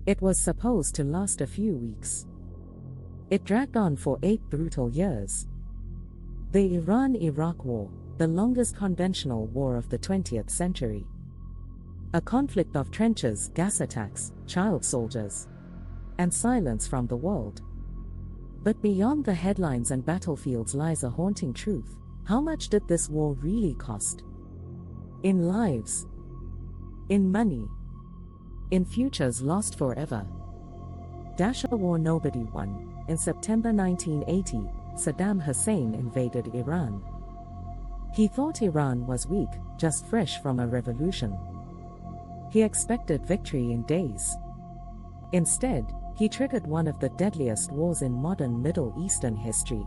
It was supposed to last a few weeks. It dragged on for 8 brutal years. The Iran-Iraq War, the longest conventional war of the 20th century. A conflict of trenches, gas attacks, child soldiers, and silence from the world. But beyond the headlines and battlefields lies a haunting truth. How much did this war really cost? In lives, in money, in futures lost forever. A war nobody won. In September 1980, Saddam Hussein invaded Iran. He thought Iran was weak, just fresh from a revolution. He expected victory in days. Instead, he triggered one of the deadliest wars in modern Middle Eastern history.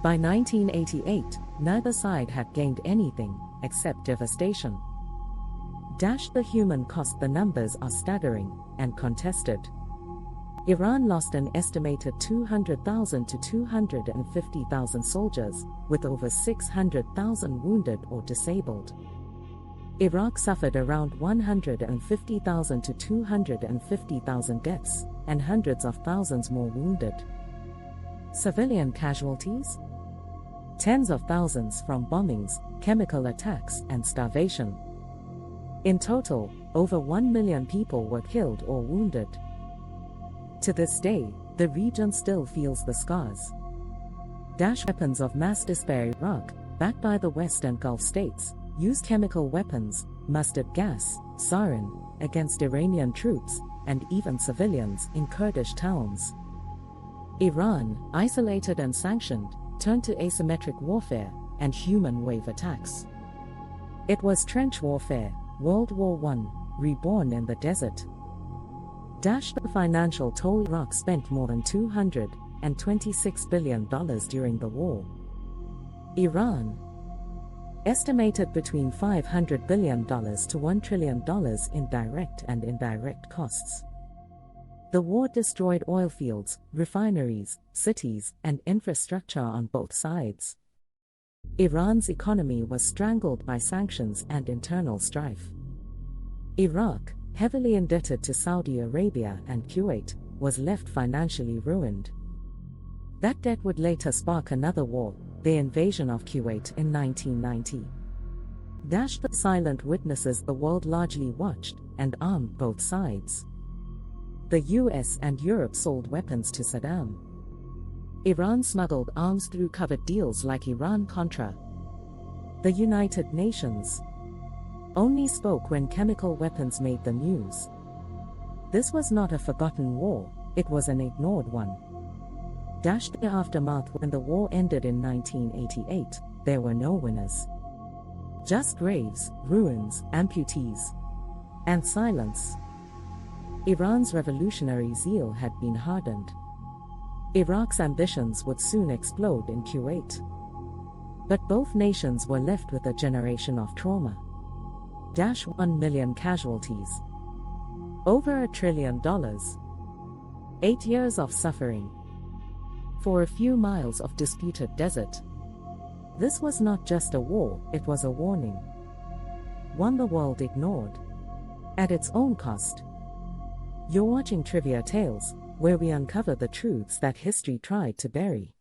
By 1988, neither side had gained anything except devastation. The human cost, the numbers are staggering and contested. Iran lost an estimated 200,000 to 250,000 soldiers, with over 600,000 wounded or disabled. Iraq suffered around 150,000 to 250,000 deaths, and hundreds of thousands more wounded. Civilian casualties? Tens of thousands from bombings, chemical attacks, and starvation. In total, over 1 million people were killed or wounded. To this day, the region still feels the scars. Weapons of mass despair. Iraq, backed by the West and Gulf states, used chemical weapons, mustard gas, sarin, against Iranian troops, and even civilians in Kurdish towns. Iran, isolated and sanctioned, turned to asymmetric warfare and human wave attacks. It was trench warfare, World War I, reborn in the desert. The financial toll. Iraq spent more than $226 billion during the war. Iran, estimated between $500 billion to $1 trillion in direct and indirect costs. The war destroyed oil fields, refineries, cities, and infrastructure on both sides. Iran's economy was strangled by sanctions and internal strife. Iraq, heavily indebted to Saudi Arabia and Kuwait, was left financially ruined. That debt would later spark another war, the invasion of Kuwait in 1990. The silent witnesses the world largely watched and armed both sides. The US and Europe sold weapons to Saddam. Iran smuggled arms through covered deals like Iran-Contra. The United Nations only spoke when chemical weapons made the news. This was not a forgotten war, it was an ignored one. The aftermath. When the war ended in 1988, there were no winners. Just graves, ruins, amputees, and silence. Iran's revolutionary zeal had been hardened. Iraq's ambitions would soon explode in Kuwait. But both nations were left with a generation of trauma. 1 million casualties. Over $1 trillion. 8 years of suffering. For a few miles of disputed desert. This was not just a war, it was a warning. One the world ignored. At its own cost. You're watching Trivia Tales, where we uncover the truths that history tried to bury.